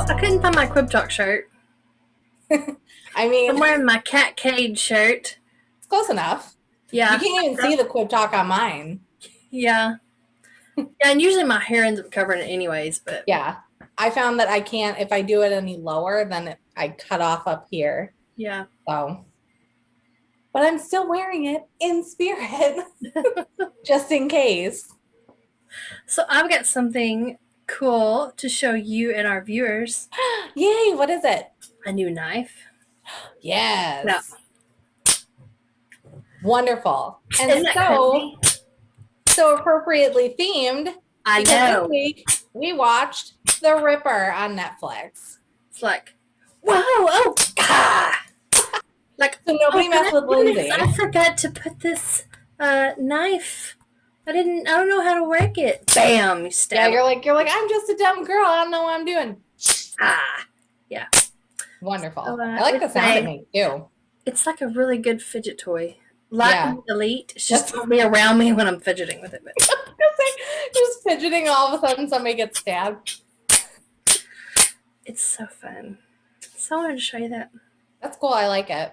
I couldn't find my Quib Talk shirt. I mean, I'm wearing my cat cage shirt. it's close enough. Yeah. You can't even see the Quib Talk on mine. Yeah. Yeah, and usually my hair ends up covering it anyways, but. Yeah. I found that I can't, if I do it any lower, then I cut off up here. Yeah. So, but I'm still wearing it in spirit, just in case. So I've got something cool to show you and our viewers. Yay, what is it? A new knife. Yes. Yeah. Wonderful. And Isn't that crazy? so appropriately themed. I because know. This week we watched The Ripper on Netflix. It's like, whoa, oh, ah. Like, so nobody messed with Lindsey. I forgot to put this knife. I don't know how to work it. Bam, you stab. Yeah, you're like, I'm just a dumb girl. I don't know what I'm doing. Yeah. Wonderful. I like the sound it makes too. It's like a really good fidget toy. Lightning Elite. It's just be around me when I'm fidgeting with it. But. Just fidgeting, all of a sudden somebody gets stabbed. It's so fun. So I wanted to show you that. That's cool. I like it.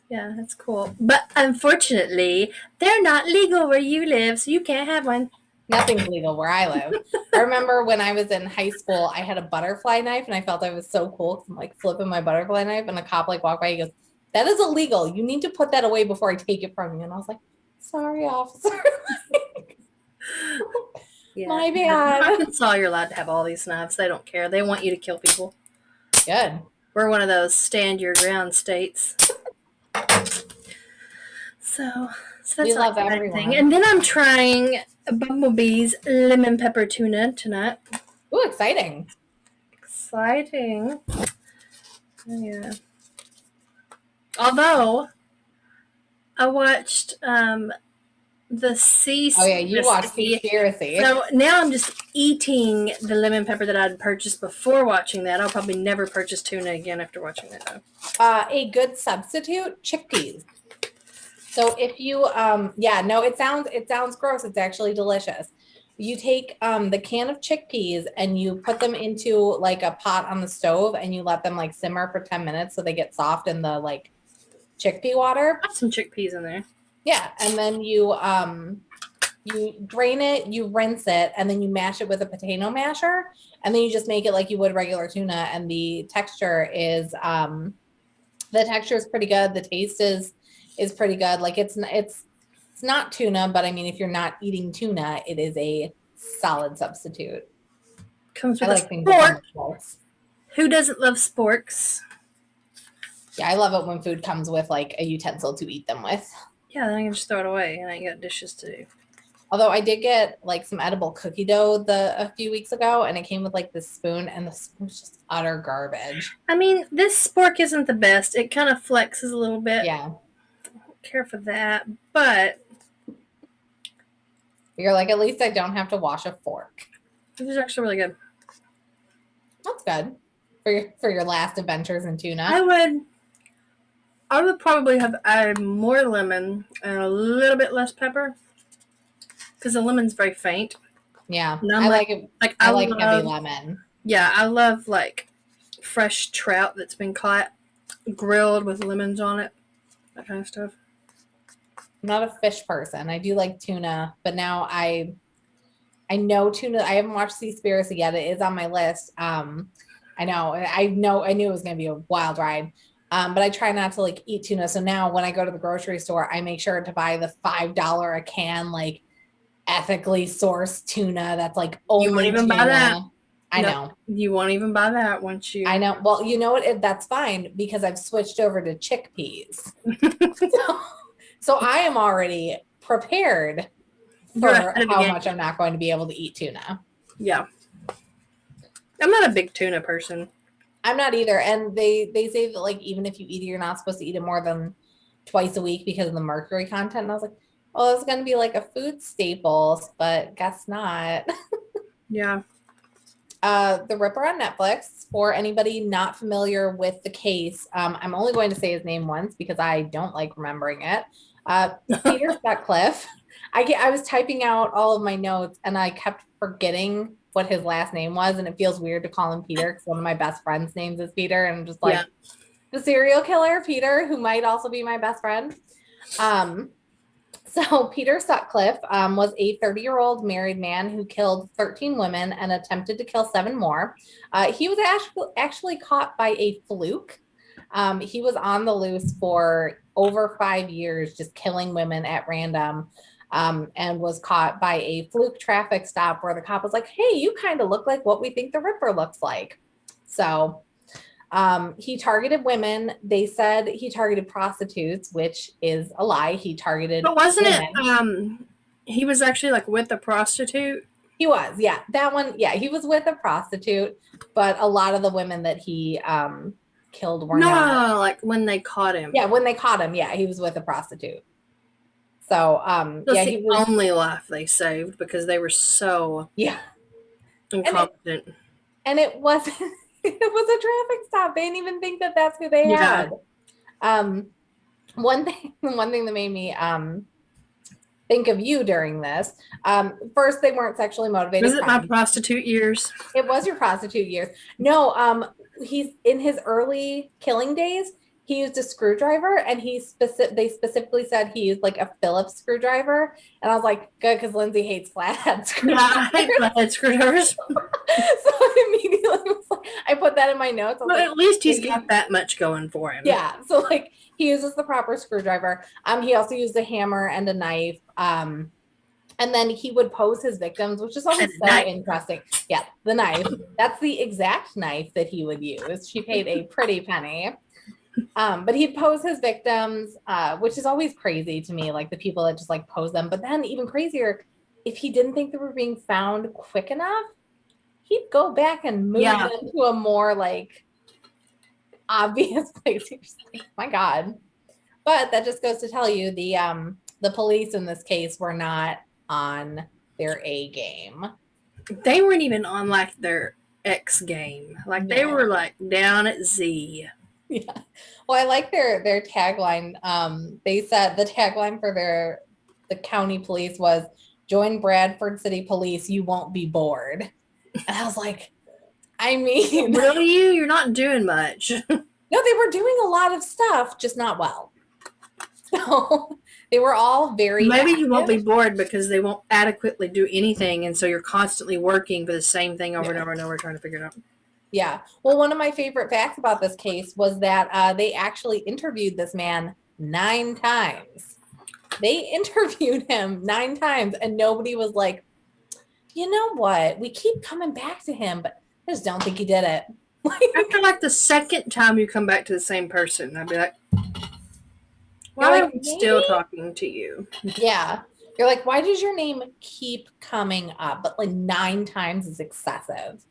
Yeah, that's cool. But unfortunately, they're not legal where you live, so you can't have one. Nothing's legal where I live. I remember when I was in high school, I had a butterfly knife, and I felt I was so cool because I'm like flipping my butterfly knife, and a cop like walked by. He goes, "That is illegal. You need to put that away before I take it from you." And I was like, "Sorry, officer." My bad. Arkansas, you're allowed to have all these knives. They don't care. They want you to kill people. Good. We're one of those stand your ground states. So that's we love everything. And then I'm trying Bumblebee's lemon pepper tuna tonight. Ooh, exciting. Exciting. Yeah. Although I watched the sea. Oh yeah, you watched Conspiracy. So now I'm just eating the lemon pepper that I'd purchased before watching that. I'll probably never purchase tuna again after watching that though. A good substitute, chickpeas. So if you it sounds gross. It's actually delicious. You take the can of chickpeas and you put them into like a pot on the stove and you let them like simmer for 10 minutes so they get soft in the like chickpea water. Put some chickpeas in there. Yeah, and then you drain it, you rinse it, and then you mash it with a potato masher, and then you just make it like you would regular tuna, and the texture is pretty good. The taste is pretty good. Like it's not tuna, but I mean, if you're not eating tuna, it is a solid substitute. Comes with spork. Who doesn't love sporks? Yeah, I love it when food comes with like a utensil to eat them with. Yeah, then I can just throw it away, and I got dishes to do. Although I did get like some edible cookie dough a few weeks ago, and it came with like this spoon, and the spoon was just utter garbage. I mean, this spork isn't the best. It kind of flexes a little bit. Yeah. I don't care for that, but you're like, at least I don't have to wash a fork. This is actually really good. That's good for your last adventures in tuna. I would probably have added more lemon and a little bit less pepper because the lemon's very faint. Yeah, I like it. I like heavy lemon. Yeah, I love like fresh trout that's been caught, grilled with lemons on it, that kind of stuff. I'm not a fish person. I do like tuna, but now I know tuna. I haven't watched Seaspiracy yet. It is on my list. I knew it was going to be a wild ride. But I try not to like eat tuna. So now when I go to the grocery store, I make sure to buy the $5 a can, like ethically sourced tuna. That's like only you won't even tuna. buy that. I know. You won't even buy that once you. I know. Well, you know what? That's fine because I've switched over to chickpeas. so I am already prepared for how much I'm not going to be able to eat tuna. Yeah. I'm not a big tuna person. I'm not either. And they say that like even if you eat it, you're not supposed to eat it more than twice a week because of the mercury content. And I was like, oh, it's going to be like a food staple, but guess not. Yeah. The Ripper on Netflix. For anybody not familiar with the case, I'm only going to say his name once because I don't like remembering it. Peter Sutcliffe. I was typing out all of my notes and I kept forgetting what his last name was, and it feels weird to call him Peter because one of my best friends' names is Peter, and I'm just like the serial killer Peter, who might also be my best friend. So Peter Sutcliffe was a 30-year-old married man who killed 13 women and attempted to kill 7 more. He was actually caught by a fluke. He was on the loose for over 5 years, just killing women at random, and was caught by a fluke traffic stop where the cop was like, hey, you kind of look like what we think the Ripper looks like. So he targeted women. They said he targeted prostitutes, which is a lie. He targeted But wasn't women. it he was actually like with a prostitute? He was, yeah. That one, yeah, he was with a prostitute, but a lot of the women that he killed were not. No, like when they caught him. Yeah, when they caught him, yeah, he was with a prostitute. So That's yeah, the he was only life they saved because they were so incompetent. And it wasn't it was a traffic stop. They didn't even think that that's who they had. One thing that made me think of you during this. First, they weren't sexually motivated. Was it my prostitute years? It was your prostitute years. No, he's in his early killing days. He used a screwdriver, and they specifically said he used like a Phillips screwdriver. And I was like, good, because Lindsey hates flathead screwdrivers. Yeah, I hate flathead screwdrivers. So I immediately was like, I put that in my notes. Well, at least he's got that much going for him. Yeah. So like he uses the proper screwdriver. He also used a hammer and a knife. And then he would pose his victims, which is always so interesting. Yeah, the knife. That's the exact knife that he would use. She paid a pretty penny. But he'd pose his victims, which is always crazy to me, like the people that just like pose them. But then even crazier, if he didn't think they were being found quick enough, he'd go back and move them to a more like obvious place. You're just like, my God. But that just goes to tell you the police in this case were not on their A game. They weren't even on like their X game. Like they were like down at Z. Yeah. Well, I like their tagline. They said the tagline for the county police was "Join Bradford City Police, you won't be bored." And I was like, I mean, really, you're not doing much. No, they were doing a lot of stuff, just not well. So they were all very Maybe active. You won't be bored because they won't adequately do anything, and so you're constantly working for the same thing over and over and over, trying to figure it out. Yeah. Well, one of my favorite facts about this case was that they actually interviewed this man 9 times. They interviewed him 9 times, and nobody was like, you know what? We keep coming back to him, but I just don't think he did it. After like the second time you come back to the same person, I'd be like, why are we still talking to you? Yeah. You're like, why does your name keep coming up? But like 9 times is excessive.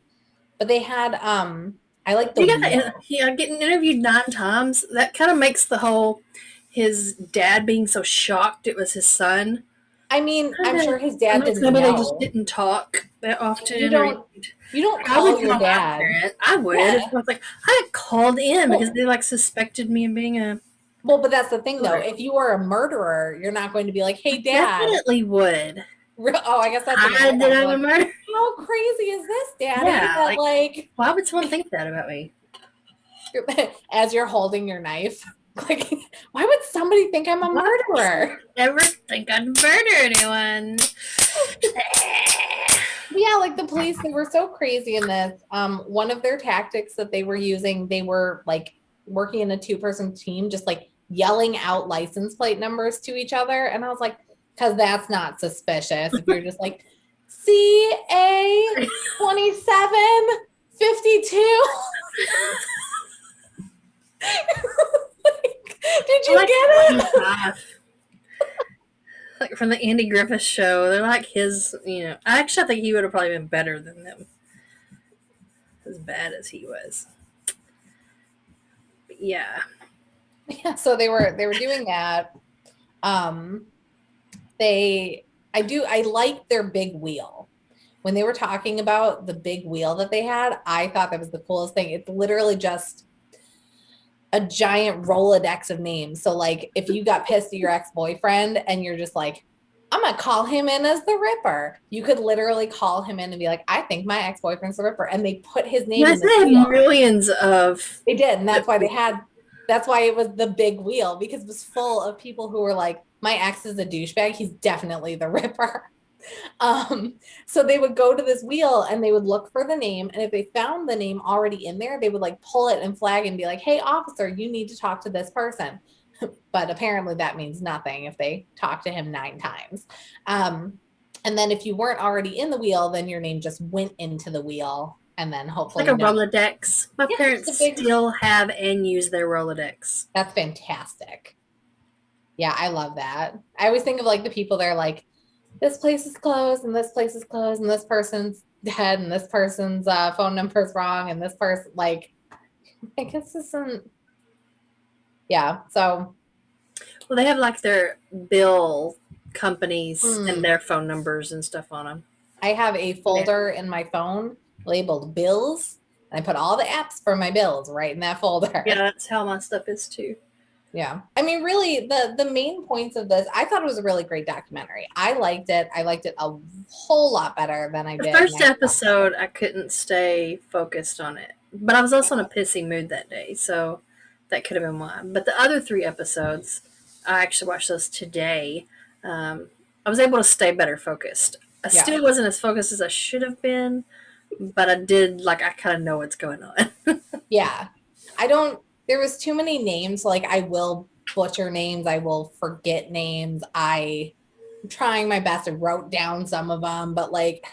But they had, I like the getting interviewed 9 times. That kind of makes the whole his dad being so shocked it was his son. I mean, I'm sure his dad didn't know. They just didn't talk that often. You don't call your dad. I would. Yeah. I was like, I called in because they like suspected me of being a. Well, but that's the thing though. If you were a murderer, you're not going to be like, hey, dad. Definitely would. Oh, I guess that's I'm a murderer. How crazy is this, Daddy? Yeah, that, like, why would someone think that about me? As you're holding your knife, like, why would somebody think I'm a murderer? Never think I'd murder anyone. Yeah, like the police, they were so crazy in this. One of their tactics that they were using, they were like working in a 2-person team, just like yelling out license plate numbers to each other, and I was like, because that's not suspicious. If you're just like, CA 2752. Did you get it? Like from the Andy Griffith show. They're like his, I actually think he would have probably been better than them. As bad as he was. But yeah. Yeah, so they were doing that. I liked their big wheel. When they were talking about the big wheel that they had, I thought that was the coolest thing. It's literally just a giant Rolodex of names. So like if you got pissed at your ex-boyfriend and you're just like, I'm gonna call him in as the Ripper. You could literally call him in and be like, I think my ex-boyfriend's the Ripper. And they put his name in Yes, this they have wheel. millions of. They did, and that's why it was the big wheel, because it was full of people who were like, my ex is a douchebag. He's definitely the Ripper. Um, so they would go to this wheel and they would look for the name. And if they found the name already in there, they would like pull it and flag and be like, hey, officer, you need to talk to this person. But apparently that means nothing if they talk to him 9 times. Um, and then if you weren't already in the wheel, then your name just went into the wheel. And then It's like hopefully a Rolodex. My parents big, still have and use their Rolodex. that's fantastic. Yeah, I love that. I always think of like the people that are like, this place is closed and this place is closed and this person's dead and this person's phone number is wrong and this person, like, I guess this isn't, yeah. So, Well, they have like their bill companies and their phone numbers and stuff on them. I have a folder in my phone labeled bills, and I put all the apps for my bills right in that folder. Yeah, that's how my stuff is too. Yeah. I mean, really, the main points of this, I thought it was a really great documentary. I liked it. I liked it a whole lot better than I The did. first episode, I couldn't stay focused on it, but I was also in a pissy mood that day, so that could have been why. But the other 3 episodes, I actually watched those today. I was able to stay better focused. I still wasn't as focused as I should have been, but I did, like, I kind of know what's going on. Yeah. There was too many names. Like, I will butcher names. I will forget names. I'm trying my best. I wrote down some of them, but like,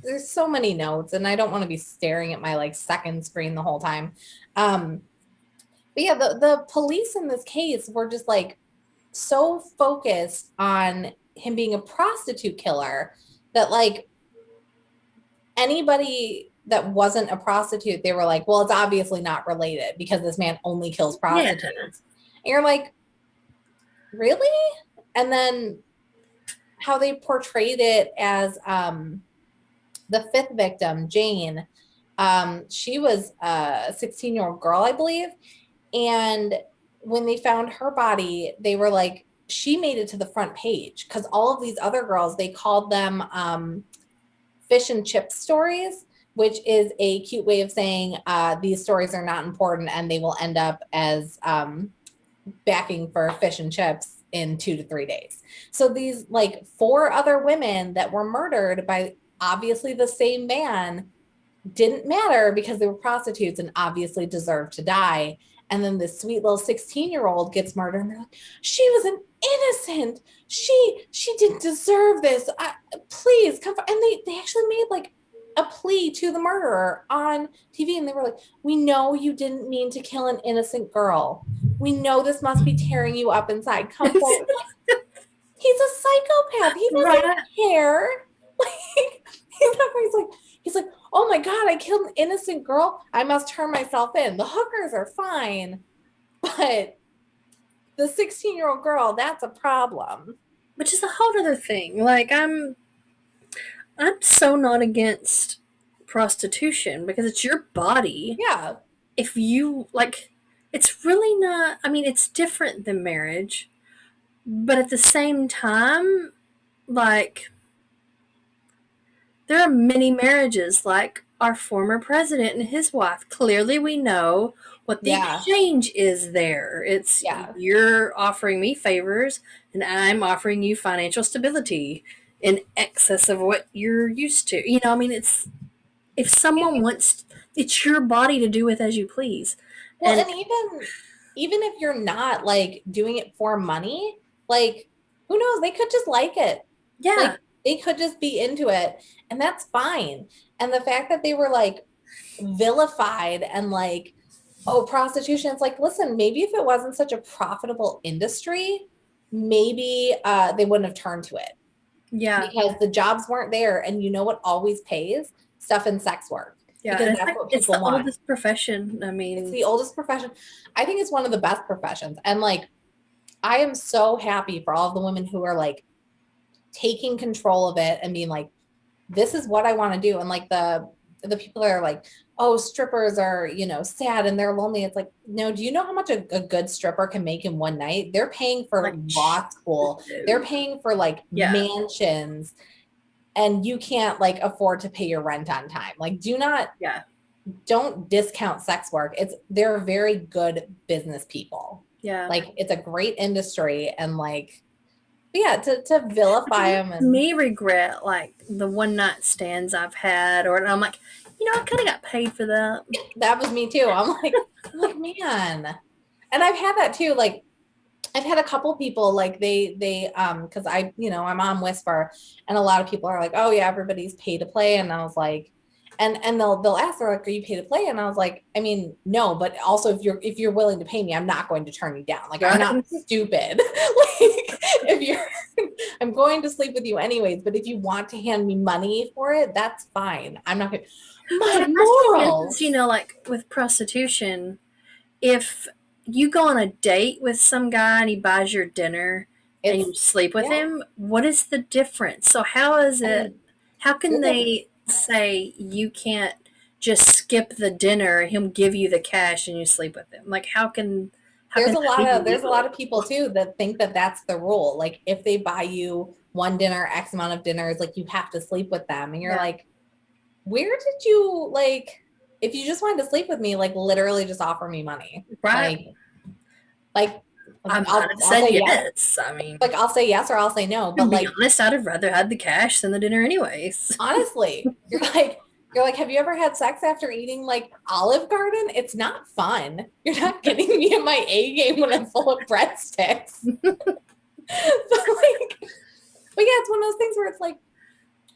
there's so many notes and I don't want to be staring at my like second screen the whole time. But yeah, the police in this case were just like so focused on him being a prostitute killer that like anybody that wasn't a prostitute, they were like, well, it's obviously not related because this man only kills prostitutes. Yeah. And you're like, really? And then how they portrayed it as the 5th victim, Jane, she was a 16-year-old girl, I believe. And when they found her body, they were like, she made it to the front page because all of these other girls, they called them fish and chip stories, which is a cute way of saying these stories are not important and they will end up as backing for fish and chips in 2 to 3 days. So these like 4 other women that were murdered by obviously the same man didn't matter because they were prostitutes and obviously deserved to die. And then this sweet little 16-year-old gets murdered and they're like, she was an innocent. She didn't deserve this. Please come. And they actually made like a plea to the murderer on TV. And they were like, we know you didn't mean to kill an innocent girl. We know this must be tearing you up inside. Come forward. He's a psychopath. He doesn't care. Like, he's like, oh my God, I killed an innocent girl. I must turn myself in. The hookers are fine. But the 16-year-old girl, that's a problem. Which is a whole other thing. Like, I'm so not against prostitution because it's your body. Yeah. If you, like, it's really not, I mean, it's different than marriage. But at the same time, like, there are many marriages, like our former president and his wife. Clearly, we know what the exchange is there. It's you're offering me favors, and I'm offering you financial stability in excess of what you're used to. You know, I mean, it's if someone wants, it's your body to do with as you please. Well, and even if you're not like doing it for money, like who knows? They could just like it. Yeah. Like, they could just be into it, and that's fine. And the fact that they were like vilified and like, oh, prostitution, it's like, listen, maybe if it wasn't such a profitable industry, maybe they wouldn't have turned to it. Yeah. Because the jobs weren't there. And you know what always pays? Stuff in sex work. Yeah, because that's what people want. It's the oldest profession. I mean, it's the oldest profession. I think it's one of the best professions. And like, I am so happy for all of the women who are like taking control of it and being like, this is what I want to do. And like the the people that are like, oh, strippers are, sad and they're lonely. It's like, no, do you know how much a good stripper can make in one night? They're paying for Like, law school. They're paying for like mansions, and you can't like afford to pay your rent on time. Like, don't discount sex work. They're very good business people. Yeah. Like, it's a great industry, and like, yeah, to vilify them and me regret like the one night stands I've had, or I'm like, I kind of got paid for that. That was me too. I'm like, man. And I've had that too. Like, I've had a couple people like they because I'm on Whisper, and a lot of people are like, oh yeah, everybody's pay to play, and I was like, and they'll ask, they're like, are you pay to play? And I was like, I mean, no, but also if you're willing to pay me, I'm not going to turn you down. Like, I'm not stupid. Like, I'm going to sleep with you anyways, but if you want to hand me money for it, that's fine. I'm not gonna my morals. Like with prostitution, if you go on a date with some guy and he buys your dinner and you sleep with him, what is the difference? So how is it, how can they say you can't just skip the dinner, him give you the cash and you sleep with him? Like, there's a lot of people too that think that that's the rule. Like, if they buy you one dinner, X amount of dinners, like, you have to sleep with them. And you're like, where did you, like, if you just wanted to sleep with me, like, literally just offer me money. Right. I'll say yes. I mean, like, I'll say yes or I'll say no. But, to be honest, I'd have rather had the cash than the dinner anyways. Honestly, you're like, have you ever had sex after eating like Olive Garden? It's not fun. You're not getting me in my A game when I'm full of breadsticks. So, like, but yeah, it's one of those things where it's like,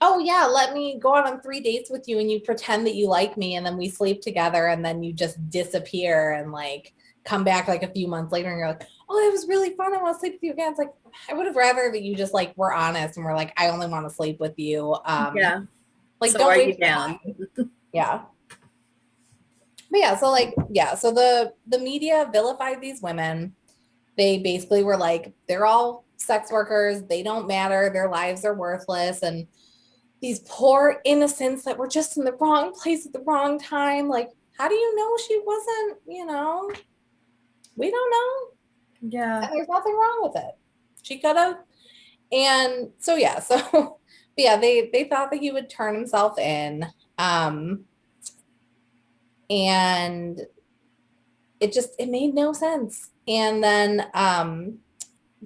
oh yeah, let me go out on 3 dates with you and you pretend that you like me, and then we sleep together, and then you just disappear and like come back like a few months later and you're like, oh, it was really fun, I want to sleep with you again. It's like, I would have rather that you just like were honest and were like, I only want to sleep with you. Like, so don't wait down. Yeah. But yeah, so like, yeah, so the media vilified these women. They basically were like, they're all sex workers, they don't matter, their lives are worthless, and these poor innocents that were just in the wrong place at the wrong time. Like, how do you know she wasn't, we don't know. Yeah. And there's nothing wrong with it. She could have. And so, yeah, so yeah, they thought that he would turn himself in. And it made no sense. And then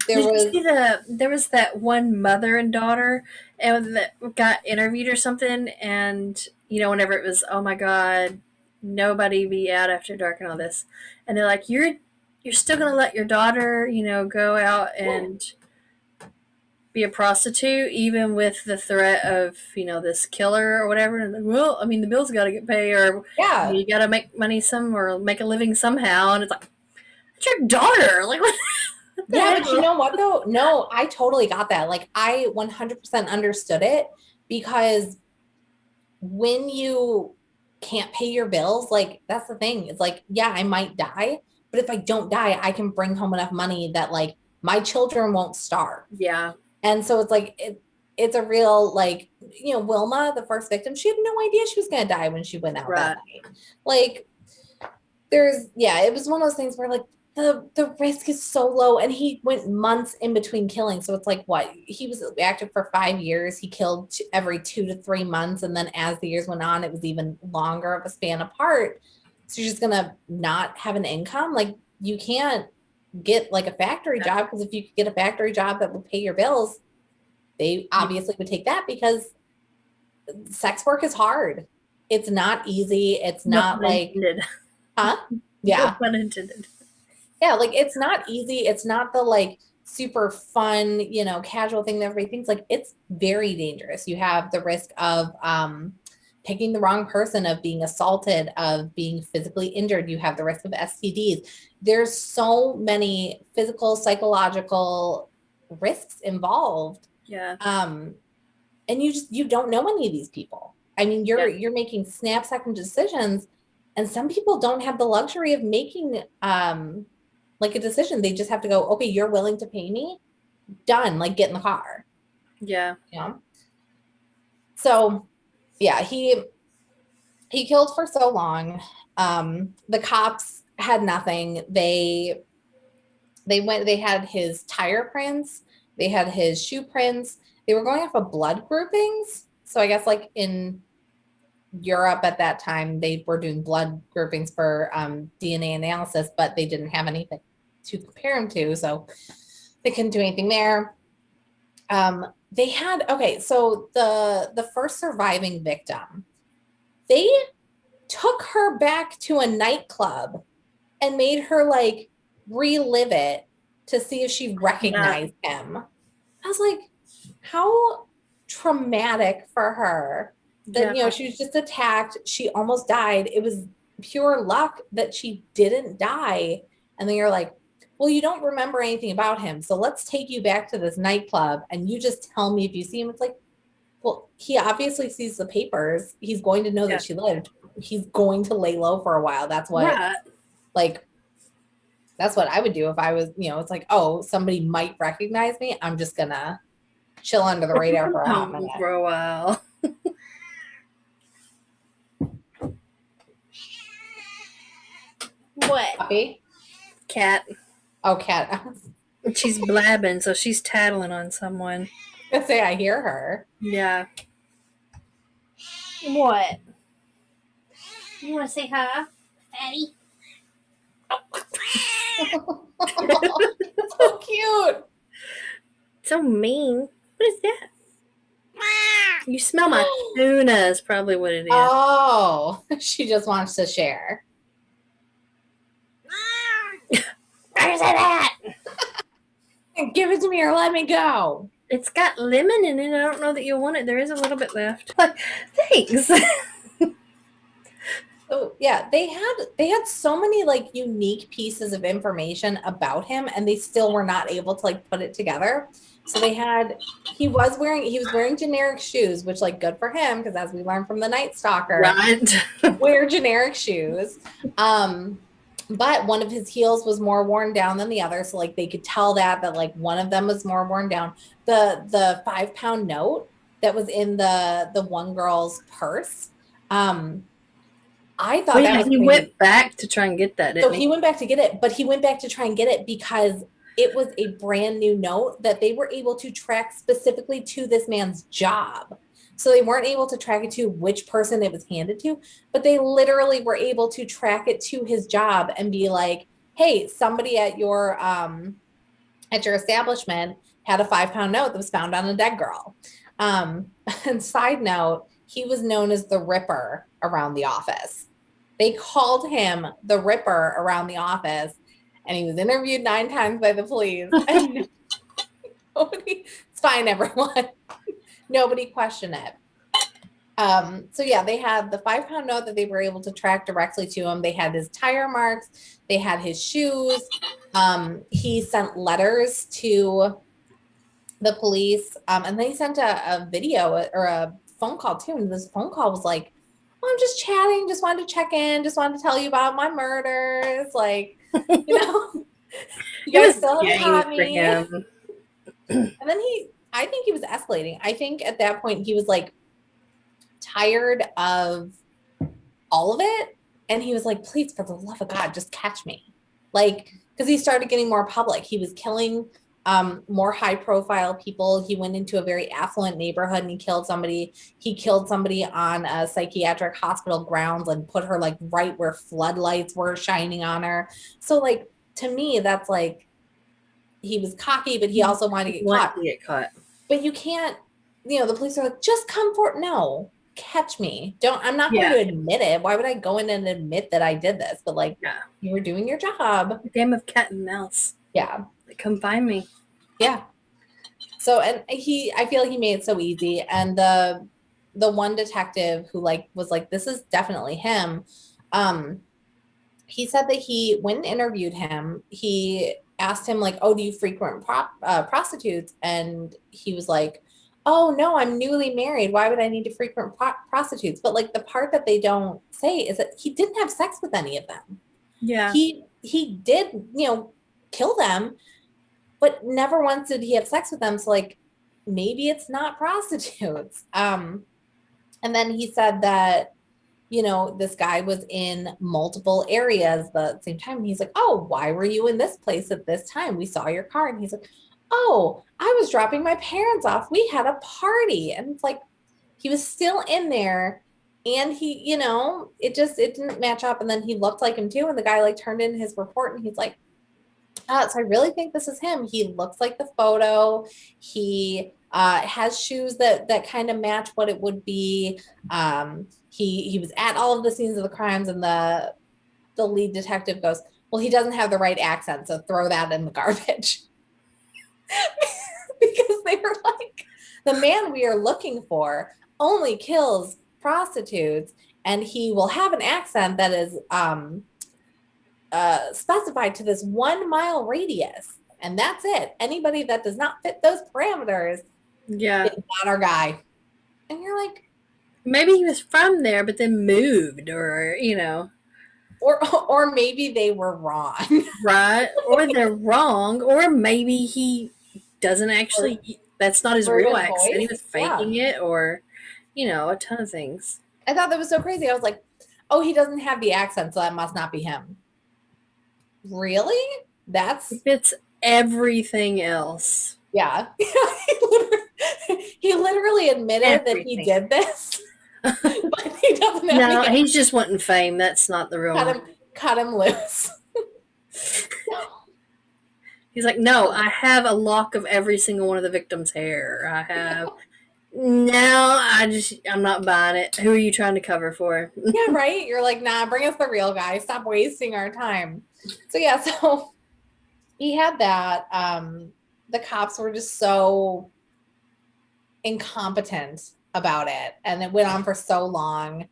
there was that one mother and daughter and that got interviewed or something, and whenever it was, oh my god, nobody be out after dark and all this, and they're like, you're still gonna let your daughter go out and be a prostitute even with the threat of this killer or whatever? And well, I mean, the bills got to get paid, or you got to make money or make a living somehow, and it's like, it's your daughter, like what? Yeah, but you know what though? No, I totally got that. Like, I 100% understood it, because when you can't pay your bills, like, that's the thing. It's like, yeah, I might die, but if I don't die, I can bring home enough money that like my children won't starve. Yeah. And so it's like, it's a real, like, Wilma, the first victim, she had no idea she was going to die when she went out that night. Like, it was one of those things where like the risk is so low, and he went months in between killing. So it's like, what? He was active for 5 years. He killed every 2 to 3 months. And then as the years went on, it was even longer of a span apart. So you're just going to not have an income. Like, you can't get like a factory job, because if you could get a factory job that would pay your bills, they obviously would take that, because sex work is hard. It's not easy. It's not like, huh? Yeah. No pun intended. Yeah, like, it's not easy. It's not the like super fun, casual thing that everybody thinks. Like, it's very dangerous. You have the risk of picking the wrong person, of being assaulted, of being physically injured. You have the risk of STDs. There's so many physical, psychological risks involved. Yeah. And you don't know any of these people. I mean, you're making snap-second decisions, and some people don't have the luxury of making like a decision. They just have to go, okay, you're willing to pay me? Done. Like, get in the car. Yeah. So, yeah, he killed for so long. The cops had nothing. They had his tire prints, they had his shoe prints. They were going off of blood groupings. So I guess like in Europe at that time, they were doing blood groupings for DNA analysis, but they didn't have anything to compare them to. So they couldn't do anything there. They had, okay, so the first surviving victim, they took her back to a nightclub and made her like relive it to see if she recognized him. I was like, how traumatic for her that, you know, she was just attacked. She almost died. It was pure luck that she didn't die. And then you're like, well, you don't remember anything about him. So let's take you back to this nightclub and you just tell me if you see him. It's like, well, he obviously sees the papers. He's going to know that she lived. He's going to lay low for a while. That's what, like, that's what I would do if I was, you know, it's like, oh, somebody might recognize me. I'm just gonna chill under the radar for a hot minute. For a while. What? Puppy? Cat. Oh, cat. She's blabbing, so she's tattling on someone. I say I hear her. Yeah. What? You want to say hi, fatty? So cute. So mean. What is that? You smell my tuna is probably what it is. Oh, she just wants to share. Where's it at? Give it to me or let me go. It's got lemon in it. I don't know that you'll want it. There is a little bit left. Thanks. So yeah, they had so many like unique pieces of information about him, and they still were not able to like put it together. So he was wearing generic shoes, which like good for him because as we learned from the Night Stalker, right. wear generic shoes. But one of his heels was more worn down than the other, so like they could tell that like one of them was more worn down. The 5-pound note that was in the one girl's purse. I thought that was he went back to try and get that. So he went back to get it, but he went back to try and get it because it was a brand new note that they were able to track specifically to this man's job. So they weren't able to track it to which person it was handed to, but they literally were able to track it to his job and be like, hey, somebody at your establishment had a 5-pound note that was found on a dead girl. And side note, he was known as the Ripper around the office. They called him the Ripper around the office, and he was interviewed 9 times by the police. And it's fine, everyone. Nobody questioned it. So yeah, they had the 5-pound note that they were able to track directly to him. They had his tire marks. They had his shoes. He sent letters to the police. And they sent a video or a phone call too. And this phone call was like, oh, I'm just chatting. Just wanted to check in. Just wanted to tell you about my murders. Like, you know, you guys still haven't caught me. And then I think he was escalating. I think at that point he was like tired of all of it. And he was like, please, for the love of God, just catch me. Like, because he started getting more public. He was killing more high profile people. He went into a very affluent neighborhood and he killed somebody. He killed somebody on a psychiatric hospital grounds and put her like right where floodlights were shining on her. So like, to me, that's like, he was cocky, but he also wanted to get caught. But you can't, you know, the police are like, just come for it. No, catch me. I'm not going to admit it. Why would I go in and admit that I did this? But like, you were doing your job. A game of cat and mouse. Yeah. Come find me. Yeah. So, and I feel like he made it so easy. And the one detective who like was like, this is definitely him. He said that he, when interviewed him, he asked him like, oh, do you frequent prostitutes? And he was like, oh no, I'm newly married. Why would I need to frequent prostitutes? But like the part that they don't say is that he didn't have sex with any of them. Yeah. He did, you know, kill them, but never once did he have sex with them. So like, maybe it's not prostitutes. And then he said that you know, this guy was in multiple areas at the same time. And he's like, oh, why were you in this place at this time? We saw your car. And he's like, oh, I was dropping my parents off. We had a party. And it's like, he was still in there. And he, you know, it didn't match up. And then he looked like him too. And the guy like turned in his report and he's like, so I really think this is him. He looks like the photo. He has shoes that kind of match what it would be. He was at all of the scenes of the crimes, and the lead detective goes, "Well, he doesn't have the right accent, so throw that in the garbage." Because they were like, the man we are looking for only kills prostitutes, and he will have an accent that is specified to this 1 mile radius, and that's it. Anybody that does not fit those parameters, is not our guy. And you're like, maybe he was from there, but then moved, or you know, or maybe they were wrong, right? Or they're wrong, or maybe he doesn't actually. That's not his real accent. He was faking it, or you know, a ton of things. I thought that was so crazy. I was like, oh, he doesn't have the accent, so that must not be him. Really? It's everything else. Yeah. He literally admitted that he did this, but he doesn't have no, he's just wanting fame. That's not the real cut him loose. He's like, no, I have a lock of every single one of the victims' hair. I have. No, I'm not buying it. Who are you trying to cover for? Yeah, right? You're like, nah, bring us the real guy. Stop wasting our time. So yeah, so he had that. The cops were just so incompetent about it, and it went on for so long.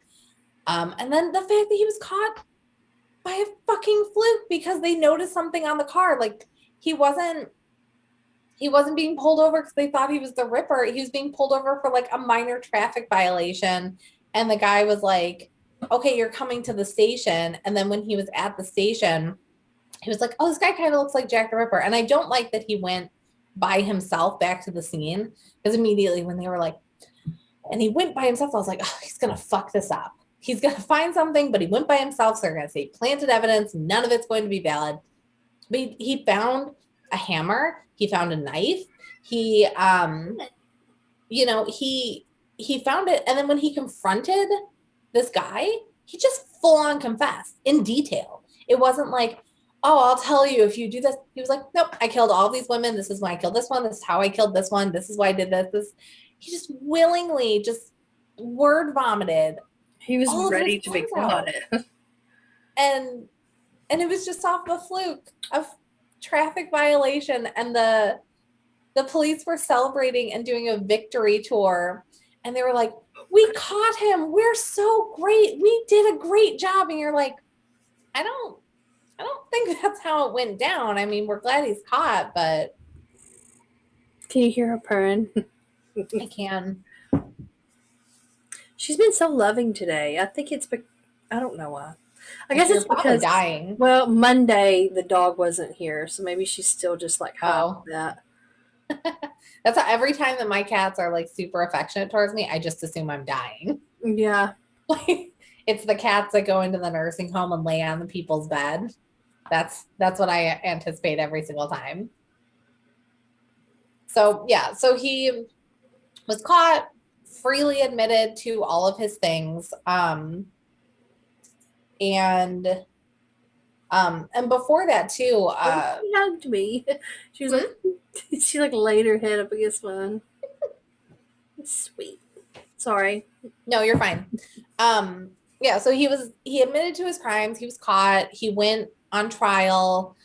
And then the fact that he was caught by a fucking fluke because they noticed something on the car. Like he wasn't being pulled over because they thought he was the Ripper. He was being pulled over for like a minor traffic violation. And the guy was like, okay, you're coming to the station. And then when he was at the station, he was like, oh, this guy kind of looks like Jack the Ripper. And I don't like that he went by himself back to the scene, because immediately when they were like, and he went by himself, I was like, oh, he's going to fuck this up. He's going to find something, but he went by himself. So they're going to say planted evidence. None of it's going to be valid. But he found a hammer. He found a knife. He, you know, he found it. And then when he confronted this guy, he just full on confessed in detail. It wasn't like, oh, I'll tell you if you do this. He was like, nope, I killed all these women. This is why I killed this one. This is how I killed this one. This is why I did this. He just willingly just word vomited. He was ready to be caught. And it was just off the fluke of traffic violation. And the police were celebrating and doing a victory tour. And they were like, we caught him. We're so great. We did a great job. And you're like, I don't think that's how it went down. I mean, we're glad he's caught, but. Can you hear her purring? I can. She's been so loving today. I think it's, I don't know why. I guess it's because dying. Well, Monday the dog wasn't here, so maybe she's still just like that. That's how every time that my cats are like super affectionate towards me, I just assume I'm dying. Yeah. Like it's the cats that go into the nursing home and lay on the people's bed. That's what I anticipate every single time. So yeah, so he was caught, freely admitted to all of his things. And before that too, she hugged me. She was like, she like laid her head up against mine. Sweet. Sorry. No, you're fine. Yeah, so he admitted to his crimes. He was caught. He went on trial.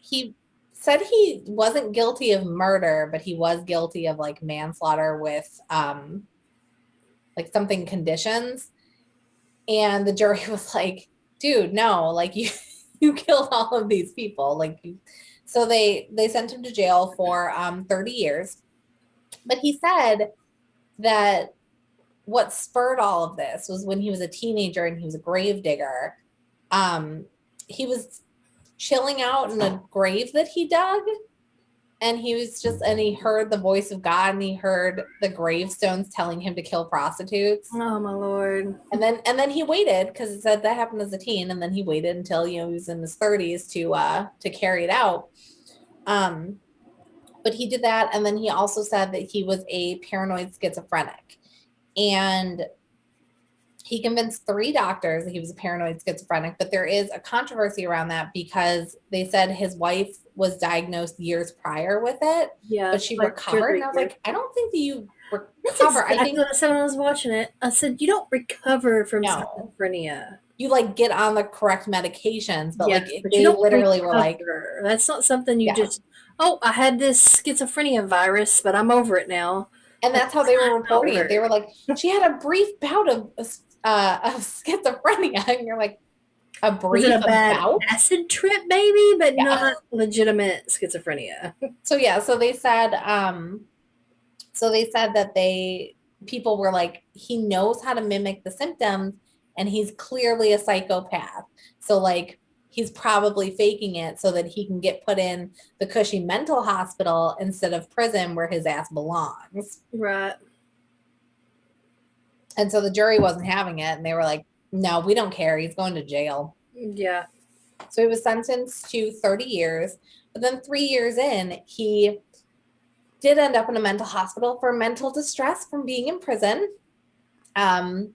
He said he wasn't guilty of murder, but he was guilty of like manslaughter with like something conditions. And the jury was like, dude, no, like you killed all of these people. Like, so they sent him to jail for 30 years. But he said that what spurred all of this was when he was a teenager and he was a grave digger. He was chilling out in a grave that he dug, and he heard the voice of God, and he heard the gravestones telling him to kill prostitutes. Oh my Lord. And then he waited, because it said that happened as a teen, and then he waited until, he was in his 30s to carry it out. But he did that, and then he also said that he was a paranoid schizophrenic. And he convinced 3 doctors that he was a paranoid schizophrenic, but there is a controversy around that because they said his wife was diagnosed years prior with it, but she recovered. And I was like, I don't think that you recover. I think what I said when I was watching it. I said, you don't recover from schizophrenia. You get on the correct medications, but but they literally were like, that's not something you just, oh, I had this schizophrenia virus, but I'm over it now. And that's how they were reporting it. They were like, she had a brief bout of schizophrenia, and you're like, a brief bout? Acid trip, maybe, but not legitimate schizophrenia. So they said, that people were like, he knows how to mimic the symptoms, and he's clearly a psychopath. So he's probably faking it so that he can get put in the cushy mental hospital instead of prison where his ass belongs. Right. And so the jury wasn't having it, and they were like, no, we don't care. He's going to jail. Yeah. So he was sentenced to 30 years, but then 3 years in, he did end up in a mental hospital for mental distress from being in prison. And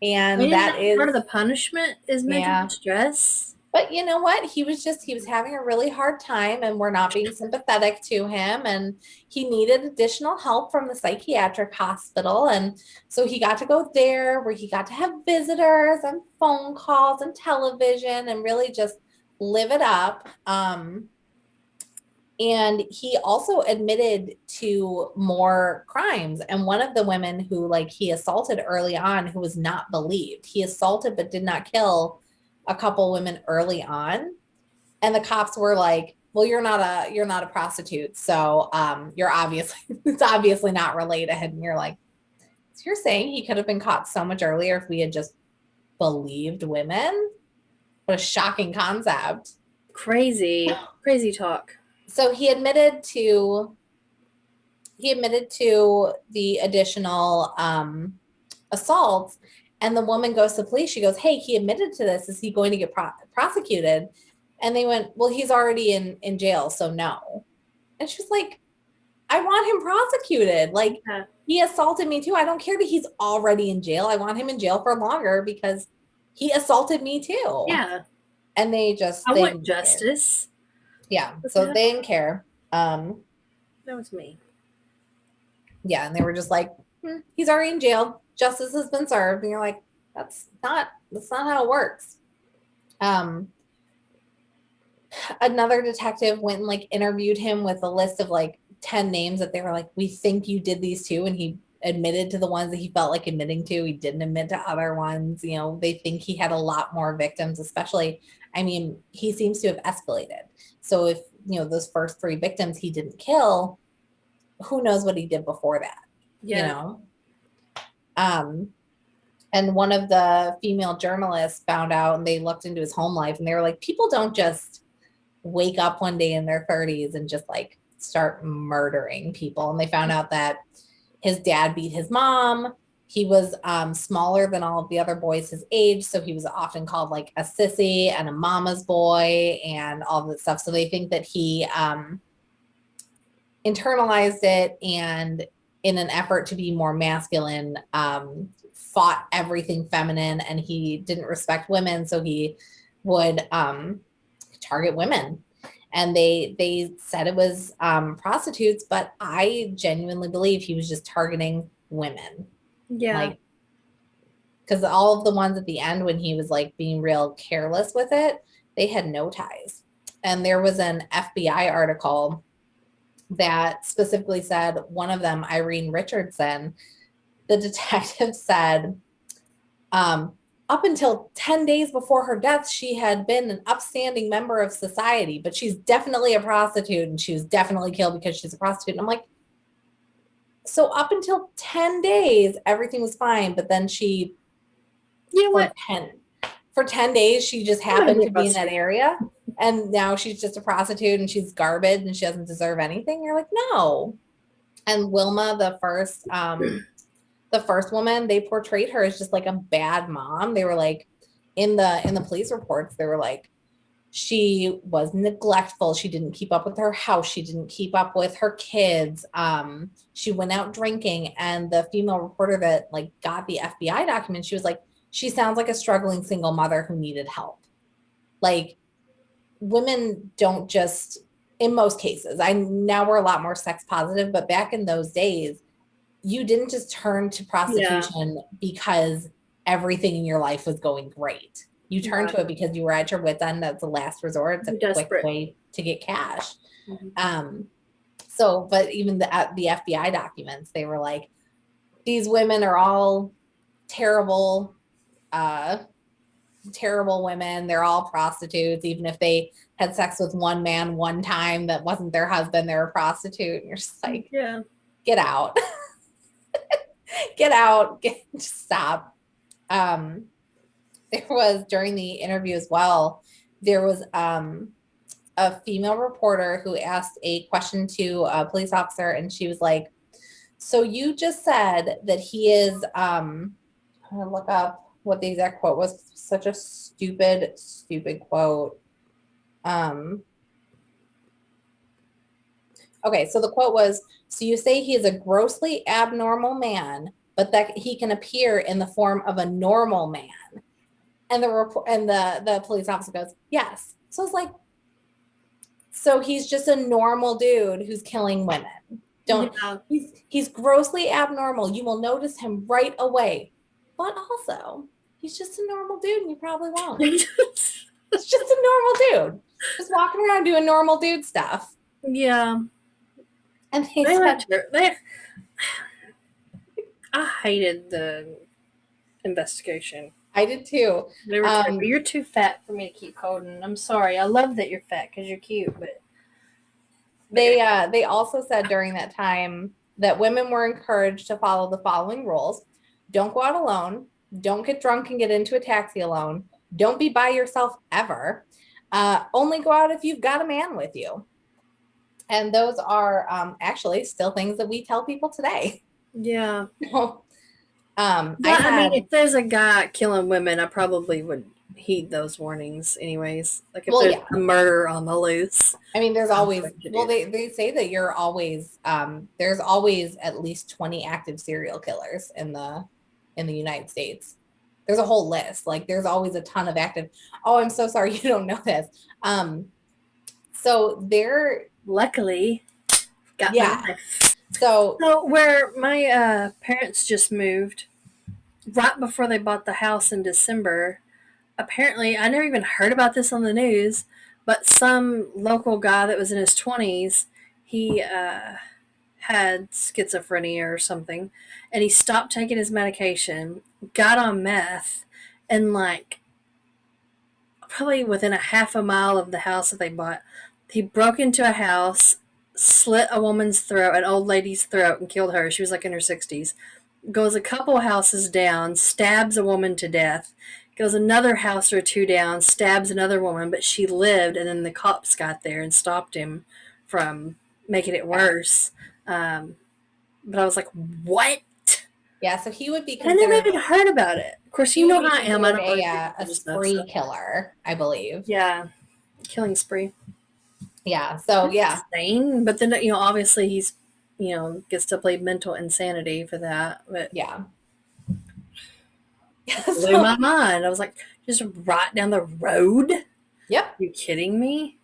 that is part of the punishment is mental distress. But you know what? He was having a really hard time, and we're not being sympathetic to him. And he needed additional help from the psychiatric hospital. And so he got to go there, where he got to have visitors and phone calls and television and really just live it up. And he also admitted to more crimes. And one of the women who he assaulted early on, who was not believed, he assaulted but did not kill a couple women early on. And the cops were like, well, you're not a prostitute. So it's obviously not related. And you're like, so you're saying he could have been caught so much earlier if we had just believed women? What a shocking concept. Crazy talk. So he admitted to the additional assaults, and the woman goes to police. She goes, hey, he admitted to this. Is he going to get prosecuted? And they went, well, he's already in jail, so no. And she was like, I want him prosecuted. He assaulted me too. I don't care that he's already in jail. I want him in jail for longer because he assaulted me too. Yeah. And I want justice. Yeah. So they didn't care. That was me. Yeah. And they were just like, he's already in jail. Justice has been served. And you're like, that's not how it works. Another detective went and interviewed him with a list of 10 names that they were like, we think you did these too. And he admitted to the ones that he felt like admitting to. He didn't admit to other ones. They think he had a lot more victims, especially, he seems to have escalated. So if, those first 3 victims he didn't kill, who knows what he did before that, And one of the female journalists found out, and they looked into his home life, and they were like, people don't just wake up one day in their 30s and just start murdering people. And they found out that his dad beat his mom. He was smaller than all of the other boys his age, so he was often called a sissy and a mama's boy and all this stuff. So they think that he internalized it, and in an effort to be more masculine, fought everything feminine, and he didn't respect women, so he would target women. And they said it was prostitutes, but I genuinely believe he was just targeting women. Yeah. Because all of the ones at the end, when he was being real careless with it, they had no ties. And there was an FBI article that specifically said, one of them, Irene Richardson, the detective said, up until 10 days before her death, she had been an upstanding member of society, but she's definitely a prostitute, and she was definitely killed because she's a prostitute. And I'm like, so up until 10 days, everything was fine, but then she, for 10 days, she just happened to be in that area. and now she's just a prostitute and she's garbage and she doesn't deserve anything. You're like, no. And Wilma, the first woman, they portrayed her as just like a bad mom. They were like, in the police reports, they were like, she was neglectful. She didn't keep up with her house. She didn't keep up with her kids. She went out drinking. And the female reporter that like got the FBI documents, she was like, she sounds like a struggling single mother who needed help. Like, women don't just, in most cases, now we're a lot more sex positive, but back in those days, you didn't just turn to prostitution because everything in your life was going great. You turned to it because you were at your wit's end. That's the last resort. It's a quick way to get cash. So, but even the FBI documents, they were like, these women are all terrible, terrible women. They're all prostitutes. Even if they had sex with one man one time that wasn't their husband, they're a prostitute. And you're just like, get out. Get out. Just stop. There was, during the interview as well, there was a female reporter who asked a question to a police officer, and she was like, so you just said that he is, I'm going to look up what the exact quote was. Such a stupid quote. Okay, so the quote was, so you say he is a grossly abnormal man, but that he can appear in the form of a normal man. And the police officer goes, yes. So it's like, so he's just a normal dude who's killing women. He's grossly abnormal. You will notice him right away. But also, he's just a normal dude and you probably won't. He's just a normal dude. Just walking around doing normal dude stuff. Yeah. And I hated the investigation. I did too. They were you're too fat for me to keep holding. I'm sorry. I love that you're fat because you're cute, but they also said during that time that women were encouraged to follow the following rules: don't go out alone, don't get drunk and get into a taxi alone, don't be by yourself ever, only go out if you've got a man with you. And those are actually still things that we tell people today. Yeah. I mean, if there's a guy killing women, I probably would heed those warnings anyways. Like if there's a murder on the loose. I mean, there's always, they say that you're always, there's always at least 20 active serial killers in the United States. There's a whole list. Like there's always a ton of active. Oh, I'm so sorry you don't know this. So they're luckily got my life. So where my parents just moved, right before they bought the house in December, apparently, I never even heard about this on the news, but some local guy that was in his 20s, he had schizophrenia or something, and he stopped taking his medication, got on meth, and like probably within a half a mile of the house that they bought, he broke into a house, slit a woman's throat, an old lady's throat, and killed her. She was like in her 60s. Goes a couple houses down, stabs a woman to death, goes another house or two down, stabs another woman, but she lived, and then the cops got there and stopped him from making it worse. But I was like, what? Yeah, so he would be I never even heard about it. Of course, you know how I am. A spree killer, I believe. Yeah, killing spree. Yeah, so that's insane. But then, obviously he's, gets to play mental insanity for that. But yeah. Blew my mind. I was like, just right down the road? Yep. Are you kidding me?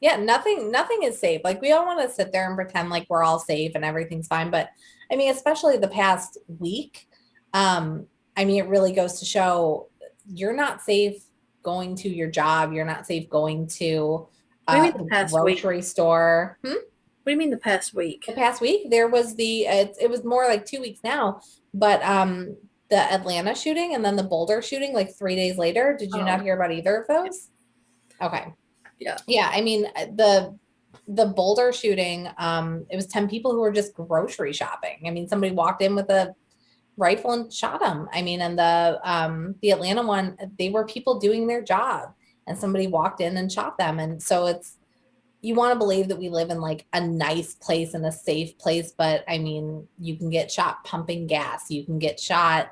Yeah, nothing is safe. Like, we don't want to sit there and pretend like we're all safe and everything's fine. But I mean, especially the past week, I mean, it really goes to show you're not safe going to your job. You're not safe going to the grocery store. What do you mean the past week? The past week, there was it was more like 2 weeks now, but the Atlanta shooting and then the Boulder shooting like 3 days later. Did you not hear about either of those? Okay. Yeah. Yeah. I mean, the Boulder shooting, it was 10 people who were just grocery shopping. I mean, somebody walked in with a rifle and shot them. I mean, and the Atlanta one, they were people doing their job and somebody walked in and shot them. And so you want to believe that we live in like a nice place and a safe place, but I mean, you can get shot pumping gas, you can get shot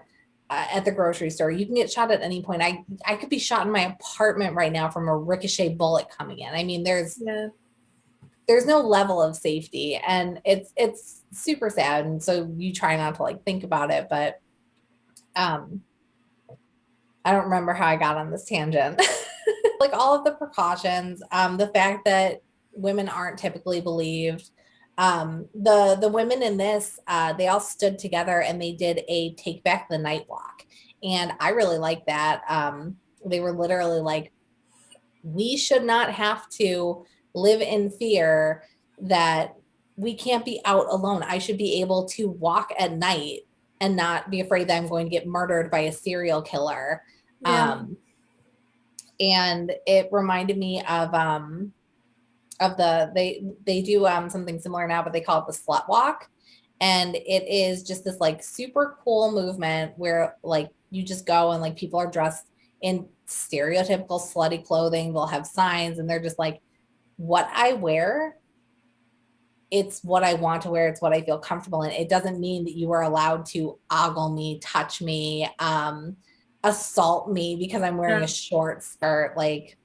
at the grocery store, you can get shot at any point. I could be shot in my apartment right now from a ricochet bullet coming in. I mean, there's no level of safety, and it's super sad. And so you try not to like think about it, but I don't remember how I got on this tangent. Like all of the precautions, the fact that women aren't typically believed. The women in this, they all stood together and they did a Take Back the Night walk. And I really like that. They were literally like, we should not have to live in fear that we can't be out alone. I should be able to walk at night and not be afraid that I'm going to get murdered by a serial killer. Yeah. And it reminded me of they do something similar now, but they call it the slut walk. And it is just this like super cool movement where like you just go and like people are dressed in stereotypical slutty clothing. They'll have signs and they're just like, what I wear, it's what I want to wear. It's what I feel comfortable in. It doesn't mean that you are allowed to ogle me, touch me, assault me because I'm wearing a short skirt. Like,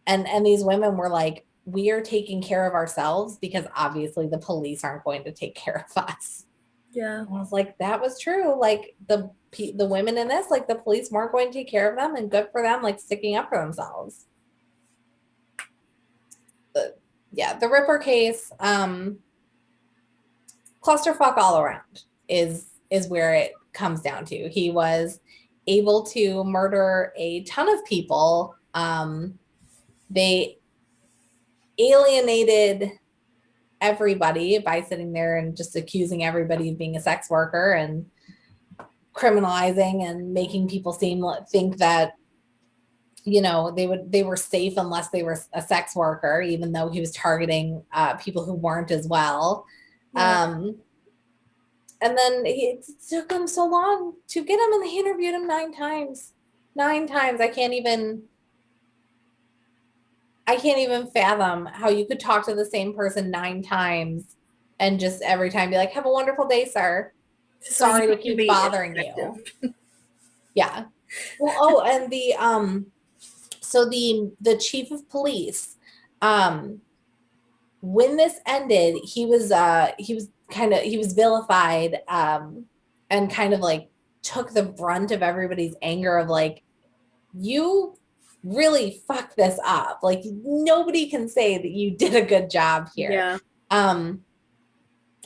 and these women were like, we are taking care of ourselves because obviously the police aren't going to take care of us. Yeah. And I was like, that was true. Like the women in this, like the police weren't going to take care of them, and good for them, like sticking up for themselves. The Ripper case, clusterfuck all around is where it comes down to. He was able to murder a ton of people. They alienated everybody by sitting there and just accusing everybody of being a sex worker and criminalizing and making people think that, you know, they were safe unless they were a sex worker, even though he was targeting people who weren't as well. Yeah. And then it took him so long to get him, and they interviewed him 9 times. 9 times. I can't even fathom how you could talk to the same person 9 times and just every time be like, have a wonderful day, sir. Sorry to keep bothering you. Yeah. Well, and so the chief of police, when this ended, he was vilified, and kind of like took the brunt of everybody's anger of like, you really fucked this up. Like nobody can say that you did a good job here. Yeah.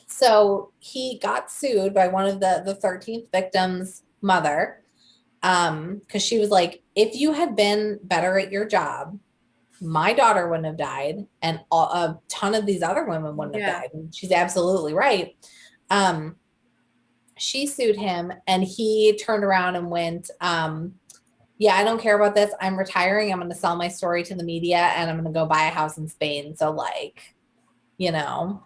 So he got sued by one of the 13th victim's mother. Because she was like, if you had been better at your job, my daughter wouldn't have died, and a ton of these other women wouldn't have died. And she's absolutely right. She sued him, and he turned around and went, yeah, I don't care about this. I'm retiring. I'm going to sell my story to the media, and I'm going to go buy a house in Spain. So like, you know,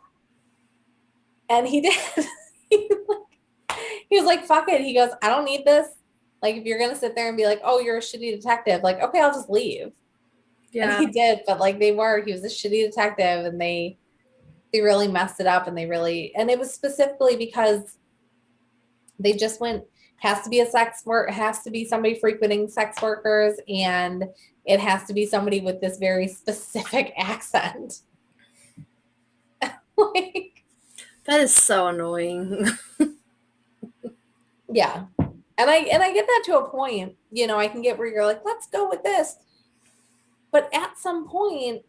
and he did. He was like, fuck it. He goes, I don't need this. Like, if you're going to sit there and be like, oh, you're a shitty detective, like, okay, I'll just leave. Yeah. And he did, but like he was a shitty detective, and they really messed it up, and and it was specifically because they just went, has to be has to be somebody frequenting sex workers, and it has to be somebody with this very specific accent. Like, that is so annoying. Yeah. And I get that to a point, you know, I can get where you're like, let's go with this. But at some point,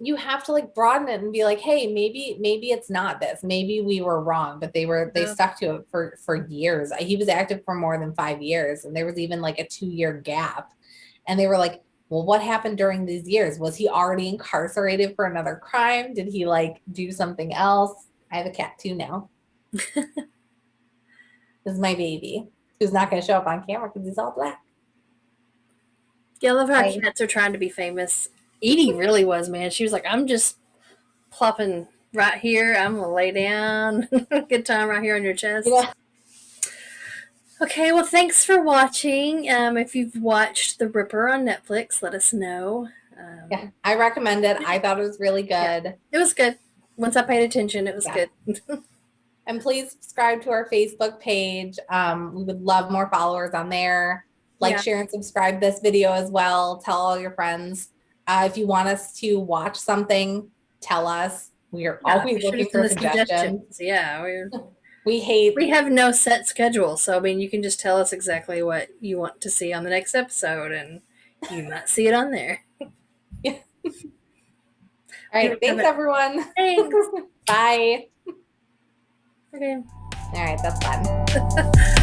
you have to like broaden it and be like, hey, maybe it's not this. Maybe we were wrong, but they stuck to it for years. He was active for more than 5 years, and there was even like a 2-year gap. And they were like, well, what happened during these years? Was he already incarcerated for another crime? Did he like do something else? I have a cat too now. This is my baby, who's not going to show up on camera because he's all black. Yeah, I love how cats are trying to be famous. Edie really was, man. She was like, I'm just plopping right here. I'm going to lay down. Good time right here on your chest. Yeah. Okay, well, thanks for watching. If you've watched The Ripper on Netflix, let us know. Yeah, I recommend it. I thought it was really good. Yeah, it was good. Once I paid attention, it was good. And please subscribe to our Facebook page. We would love more followers on there. Like, share, and subscribe this video as well. Tell all your friends. If you want us to watch something, tell us. We are always looking for suggestions. Yeah, we have no set schedule, so I mean, you can just tell us exactly what you want to see on the next episode, and you might see it on there. Yeah. All right, thanks everyone. Thanks. Bye. Okay. All right, that's fun.